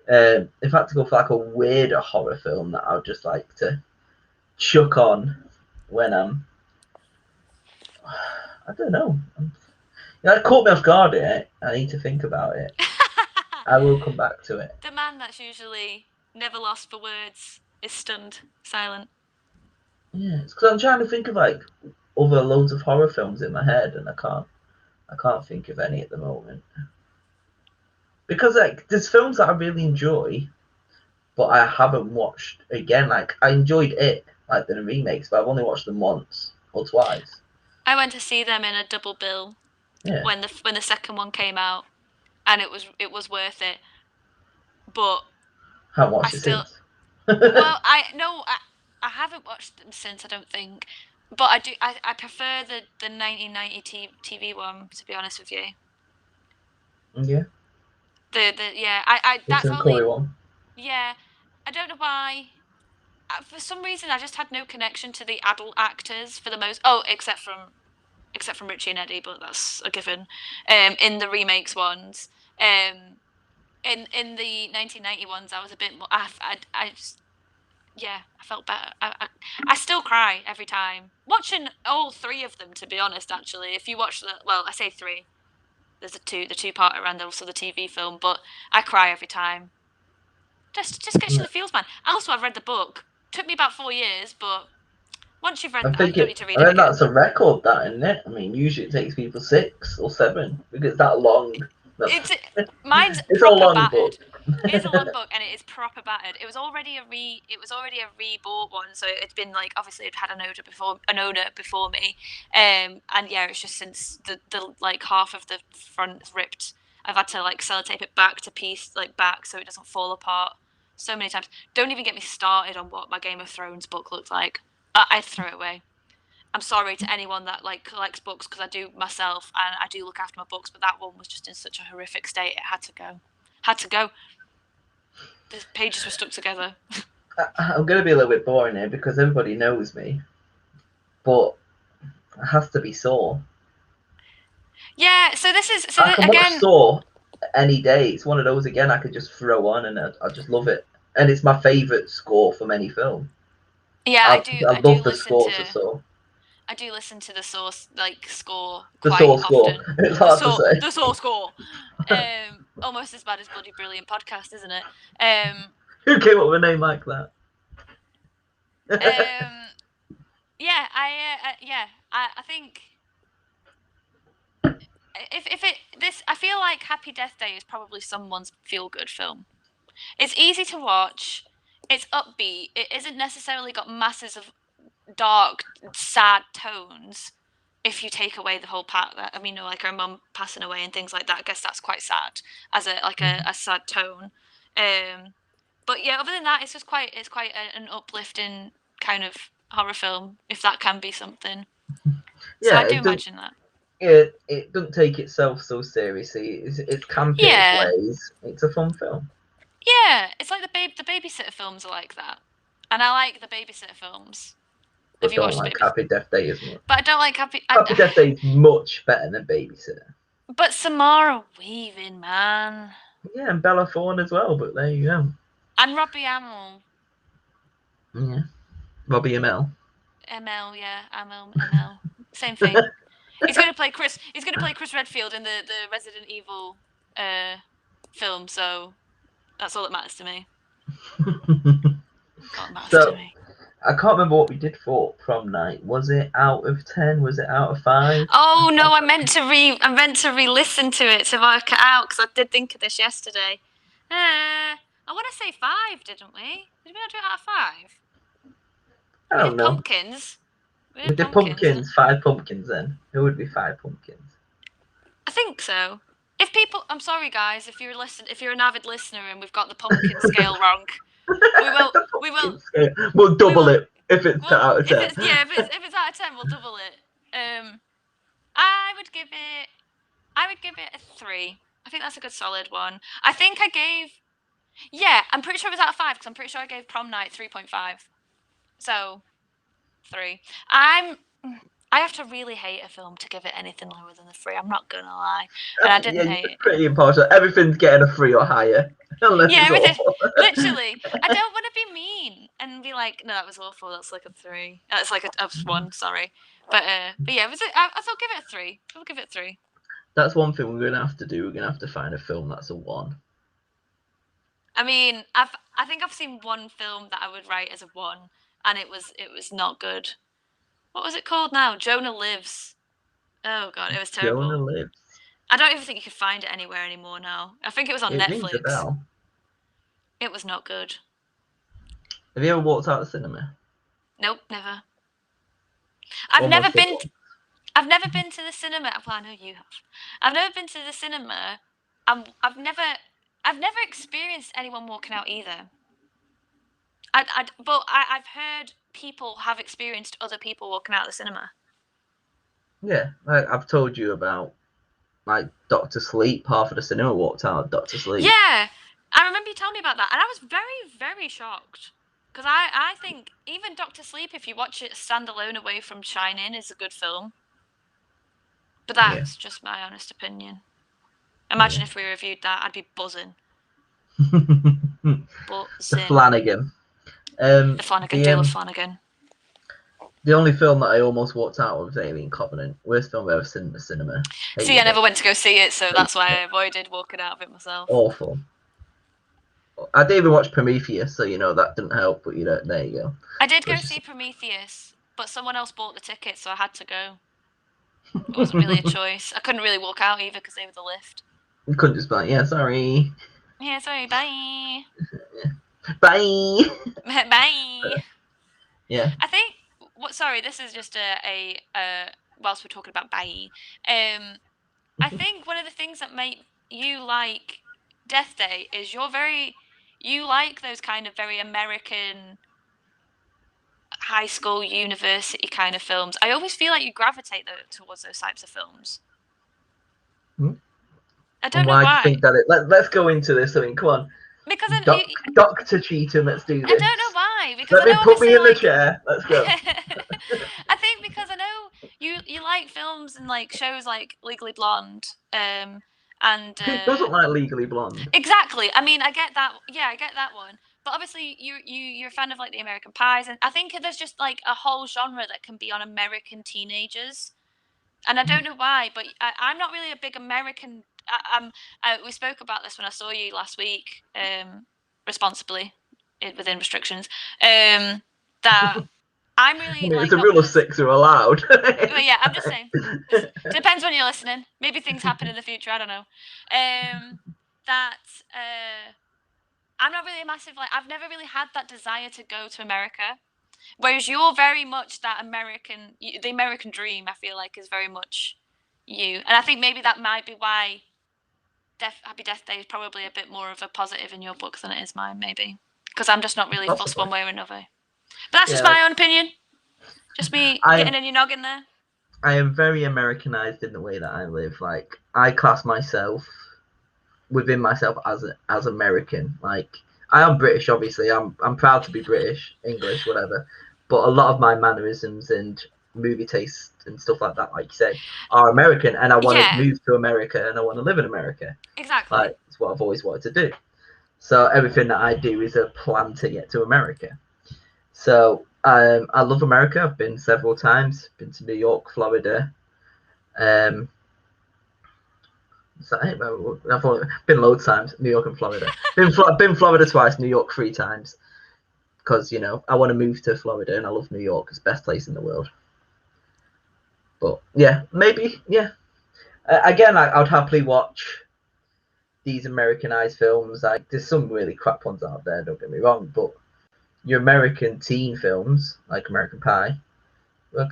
If I had to go for like a weirder horror film that I would just like to chuck on when I don't know. It caught me off guard. I need to think about it. I will come back to it. The man that's usually never lost for words is stunned, silent. Yeah, it's because I'm trying to think of like other loads of horror films in my head, and I can't think of any at the moment. Because like there's films that I really enjoy, but I haven't watched again. Like I enjoyed it, like the remakes, but I've only watched them once or twice. I went to see them in a double bill when the second one came out, and it was worth it. But Haven't watched it still, since. well, I haven't watched them since. I don't think, but I do. I prefer the 1990 TV one, to be honest with you. Yeah. I that's Tim only Curry one. yeah. I don't know why. For some reason, I just had no connection to the adult actors for the most. Oh, except from Richie and Eddie, but that's a given. In the remakes ones, in the 1990 ones, I was a bit more. I just, yeah, I felt better. I still cry every time watching all three of them. To be honest, actually, if you watch I say three. There's the two-parter and also the TV film, but I cry every time. Just gets you the feels, man. Also, I've read the book. Took me about 4 years, but once you've read, I think you don't need to read I it mean again. that's a record, that isn't it? I mean, usually it takes people 6 or 7 because it's that long. Mine's it's proper a long battered. book. It is a long book, and it is proper battered. It was already a rebought one, so it's been like obviously it had an owner before me, and yeah, it's just since the like half of the front ripped. I've had to like sellotape it back to piece like back so it doesn't fall apart so many times. Don't even get me started on what my Game of Thrones book looked like. I'd throw it away. I'm sorry to anyone that like collects books because I do myself and I do look after my books, but that one was just in such a horrific state. It had to go. The pages were stuck together. I'm going to be a little bit boring here because everybody knows me, but it has to be Saw. Yeah, so this is I can watch Saw any day. It's one of those again I could just throw on and I just love it, and it's my favourite score from any film. Yeah, I love the scores of Saw. I do listen to the Source score The quite Saw often. score. It's hard to say. The Source score. Almost as bad as Bloody Brilliant Podcast, isn't it? Who came up with a name like that? Yeah, I think I feel like Happy Death Day is probably someone's feel good film. It's easy to watch. It's upbeat. It isn't necessarily got masses of dark, sad tones. If you take away the whole part that like her mum passing away and things like that, I guess that's quite sad as a sad tone. But yeah, other than that, it's quite an uplifting kind of horror film, if that can be something. So yeah, I do imagine that. It doesn't take itself so seriously. It's campy in ways. It's a fun film. Yeah, it's like the babysitter films are like that, and I like the babysitter films. But don't like Happy Death Day as much. But I don't like Happy Death Day is much better than Babysitter. But Samara Weaving, man. Yeah, and Bella Thorne as well. But there you go. And Robbie Amell. Yeah, Robbie Amell. Yeah, Amell. Same thing. He's going to play Chris Redfield in the Resident Evil film, so that's all that matters to me. So, I can't remember what we did for prom night. Was it out of 10? Was it out of 5? Oh no, I meant to re-listen to it to work it out because I did think of this yesterday. I want to say 5, didn't we? Did we not do it out of 5? I We don't did know. pumpkins. We We did did pumpkins. pumpkins, 5 pumpkins then. It would be 5 pumpkins. I think so. If people, I'm sorry guys, if you're an avid listener and we've got the pumpkin scale wrong, we will, The we will, pumpkin scale. We'll we double will. it if it's Well, out of if 10. it's yeah, if it's out of 10, we'll double it. I would give it, I would give it a 3. I think that's a good solid one. I think I gave, yeah, I'm pretty sure it was out of 5 because I'm pretty sure I gave prom night 3.5. So 3. I have to really hate a film to give it anything lower than a 3. I'm not gonna lie, and I Yeah, didn't you're hate it. pretty impartial. Everything's getting a 3 or higher. Unless Yeah, it's everything. awful. Literally, I don't want to be mean and be like, no, that was awful. That's like a 3. That's like a 1. Sorry, but yeah, was it? I thought give it a 3. I'll give it a 3. That's one thing we're going to have to do. We're going to have to find a film that's a 1. I mean, I think I've seen one film that I would rate as a 1, and it was not good. What was it called now? Jonah Lives. Oh god, it was Jonah terrible. Lives. I don't even think you can find it anywhere anymore now. I think it was on It rings a Netflix. bell. It was not good. Have you ever walked out of the cinema? Nope, never. I've never Almost been. a 1. I've never been to the cinema. Well, I know you have. I've never been to the cinema. I've never experienced anyone walking out either. I've heard people have experienced other people walking out of the cinema. Yeah, I've told you about like Doctor Sleep. Half of the cinema walked out of Doctor Sleep. Yeah, I remember you telling me about that, and I was very, very shocked. Because I think even Doctor Sleep, if you watch it standalone away from Shining, is a good film. But that's just my honest opinion. Imagine if we reviewed that, I'd be buzzing. The Flanagan. The Flanagan, do love Flanagan. The only film that I almost walked out of was Alien Covenant. Worst film I've ever seen in the cinema. See, I never went to go see it, so that's why I avoided walking out of it myself. Awful. I didn't even watch Prometheus, so that didn't help. But there you go. I did go see Prometheus, but someone else bought the ticket, so I had to go. It wasn't really a choice. I couldn't really walk out either because they were the lift. You couldn't just be like, yeah, sorry. Yeah, sorry, bye. Bye. Bye. Yeah. I think. Sorry, this is just a whilst we're talking about bye. I think one of the things that make you like Death Day is you like those kind of very American high school, university kind of films. I always feel like you gravitate towards those types of films. I don't know why. Do you think that let's go into this. I mean, come on. Because Dr. Cheatham, let's do this. I don't know why. Because put me in the chair. Let's go. I think because I know you like films and like shows like Legally Blonde, and who doesn't like Legally Blonde? Exactly. I mean, I get that. Yeah, I get that one. But obviously, you're a fan of like the American Pies, and I think there's just like a whole genre that can be on American teenagers, and I don't know why, but I'm not really a big American. We spoke about this when I saw you last week, responsibly, within restrictions. That I'm really. I mean, it's a rule of 6 are allowed. Well, yeah, I'm just saying. Depends when you're listening. Maybe things happen in the future. I don't know. I'm not really a massive I've never really had that desire to go to America, whereas you're very much that the American dream. I feel like is very much you, and I think maybe that might be why Happy Death Day is probably a bit more of a positive in your book than it is mine. Maybe because I'm just not really fussed one way or another. But that's just my own opinion. Just me getting in your noggin there. I am very Americanized in the way that I live. Like I class myself within myself as American. Like I am British, obviously. I'm proud to be British, English, whatever. But a lot of my mannerisms and movie tastes and stuff like that, like you said, are American. And I want to move to America and I want to live in America. Exactly. Like it's what I've always wanted to do. So everything that I do is a plan to get to America. So I love America. I've been several times. Been to New York, Florida. Is that it? I've been loads of times. New York and Florida. Been Florida twice. New York 3 times. because I want to move to Florida and I love New York. It's the best place in the world. But yeah, maybe again, I would happily watch these Americanized films. Like there's some really crap ones out there, don't get me wrong, but your American teen films like American Pie, I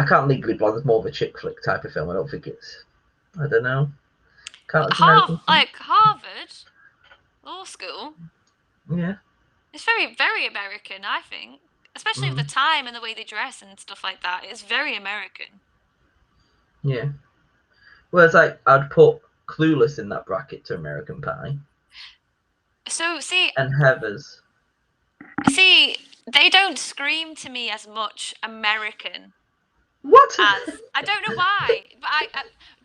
can't leave Good Blonde as more of a chick flick type of film. I don't think it's. I don't know. Can't it's American. Like Harvard Law School. Yeah. It's very, very American, I think. Especially with the time and the way they dress and stuff like that. It's very American. Yeah. Well, it's like I'd put Clueless in that bracket to American Pie. So see. And Heathers. See, they don't scream to me as much American. What? As I don't know why, but I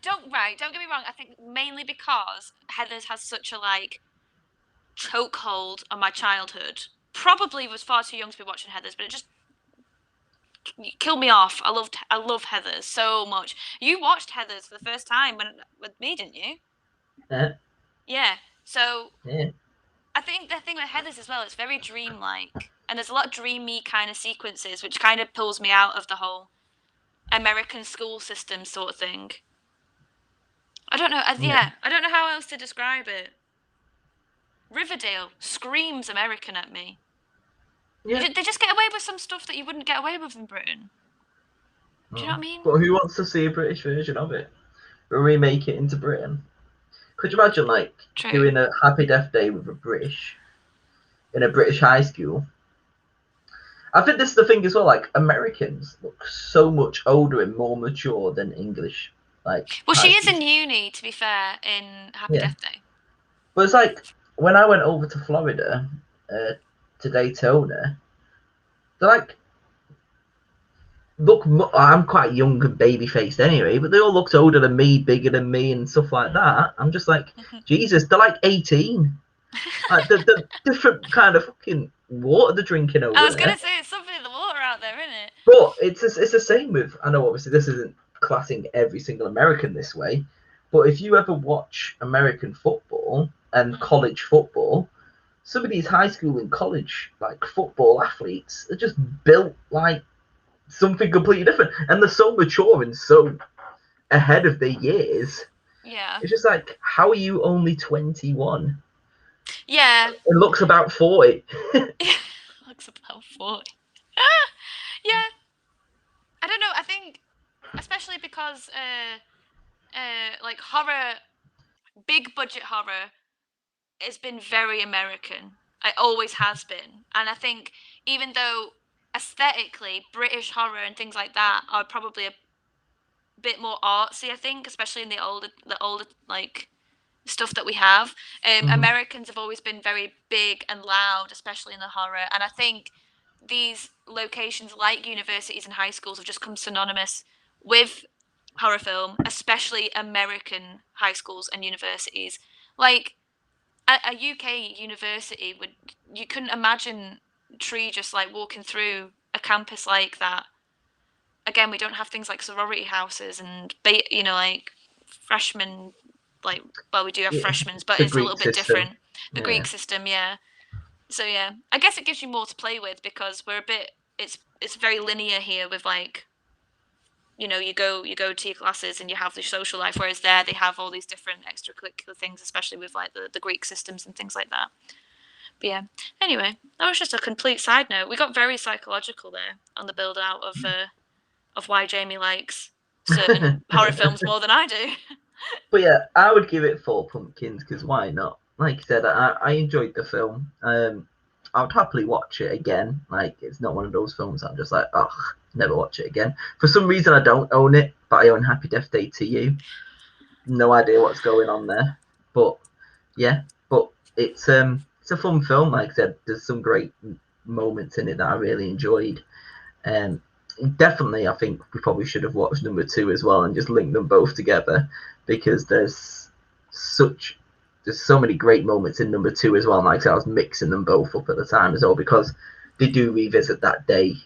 don't get me wrong. I think mainly because Heathers has such a chokehold on my childhood. Probably was far too young to be watching Heathers, but it just killed me off. I love Heathers so much. You watched Heathers for the first time with me, didn't you? Yeah. So yeah. I think the thing with Heathers as well, it's very dreamlike, and there's a lot of dreamy kind of sequences, which kind of pulls me out of the whole American school system sort of thing. I don't know. I don't know how else to describe it. Riverdale screams American at me. Yeah. They just get away with some stuff that you wouldn't get away with in Britain. Do you know what I mean? But who wants to see a British version of it? Or remake it into Britain? Could you imagine doing a Happy Death Day with in a British high school? I think this is the thing as well. Americans look so much older and more mature than English. Well, she is in uni, to be fair, in Happy Death Day. But it's when I went over to Florida to Daytona, they're I'm quite young and baby faced anyway, but they all looked older than me, bigger than me, and stuff like that. I'm just Jesus, they're 18. The different kind of fucking water they're drinking over there. I was gonna say it's something in the water out there, isn't it? But it's the same with. I know obviously this isn't classing every single American this way, but if you ever watch American football and college football, some of these high school and college football athletes are just built like something completely different, and they're so mature and so ahead of their years. Yeah. It's just how are you only 21? Yeah. It looks about 40. Looks about 40. Yeah. I don't know. I think, especially because horror, big budget horror, has been very American. It always has been, and I think even though aesthetically British horror and things like that are probably a bit more artsy, I think, especially in the older stuff that we have. Americans have always been very big and loud, especially in the horror, and I think these locations like universities and high schools have just come synonymous with horror film, especially American high schools and universities. A UK university you couldn't imagine Tree just walking through a campus like that. Again, we don't have things like sorority houses and freshmen. We do have freshmen, but it's a little bit different. The Greek system, yeah. So yeah, I guess it gives you more to play with because we're a bit. It's very linear here with you go to your classes and you have the social life, whereas there they have all these different extracurricular things, especially with the Greek systems and things like that. But yeah, anyway, that was just a complete side note. We got very psychological there on the build out of why Jamie likes certain horror films more than I do. But yeah, I would give it 4 pumpkins because why not? Like I said, I enjoyed the film. I would happily watch it again. It's not one of those films I'm just never watch it again. For some reason, I don't own it, but I own Happy Death Day to You. No idea what's going on there, but yeah, it's a fun film. Like I said, there's some great moments in it that I really enjoyed. Definitely, I think we probably should have watched number 2 as well and just linked them both together because there's so many great moments in number 2 as well. And like I said, I was mixing them both up at the time as well because they do revisit that day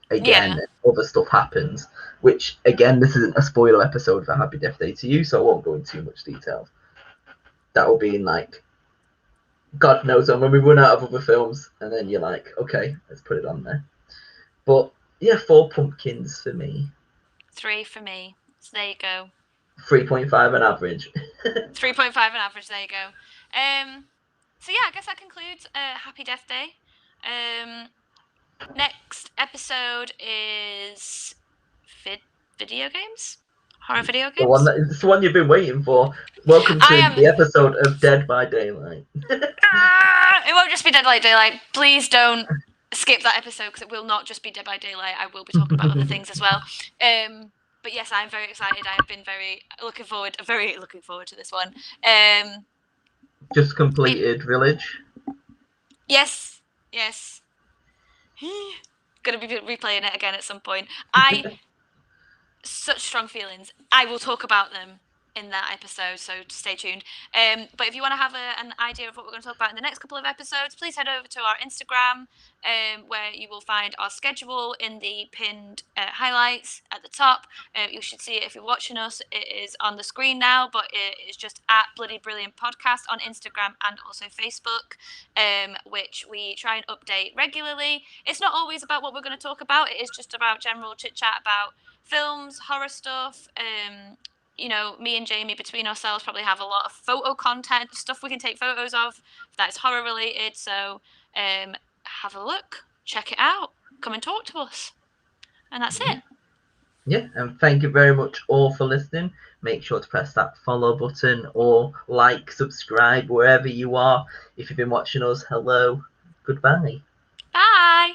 again. And other stuff happens, which again, this isn't a spoiler episode for Happy Death Day to You, so I won't go into too much detail. That will be in God knows when we run out of other films, and then you're like, okay, let's put it on there. But yeah, 4 pumpkins for me. 3 for me. So there you go. 3.5 on average. 3.5 on average. There you go. So yeah, I guess that concludes Happy Death Day. Next episode is video games, horror video The one games. it's the one you've been waiting for. Welcome I to am. the episode of Dead by Daylight. It won't just be Dead by Daylight. Please don't skip that episode because it will not just be Dead by Daylight. I will be talking about other things as well. But yes, I'm very excited. I have been very looking forward to this one. Just completed Village. Yes. Gonna be replaying it again at some point. Such strong feelings. I will talk about them in that episode, so stay tuned. But if you want to have an idea of what we're going to talk about in the next couple of episodes, please head over to our Instagram, where you will find our schedule in the pinned highlights at the top. You should see it if you're watching us. It is on the screen now, but it is just at Bloody Brilliant Podcast on Instagram and also Facebook, which we try and update regularly. It's not always about what we're going to talk about. It is just about general chit chat about films, horror stuff. Me and Jamie between ourselves probably have a lot of photo content, stuff we can take photos of that is horror related. So have a look, check it out, come and talk to us. And that's it. Yeah, and thank you very much all for listening. Make sure to press that follow button or like, subscribe wherever you are. If you've been watching us, hello, goodbye. Bye.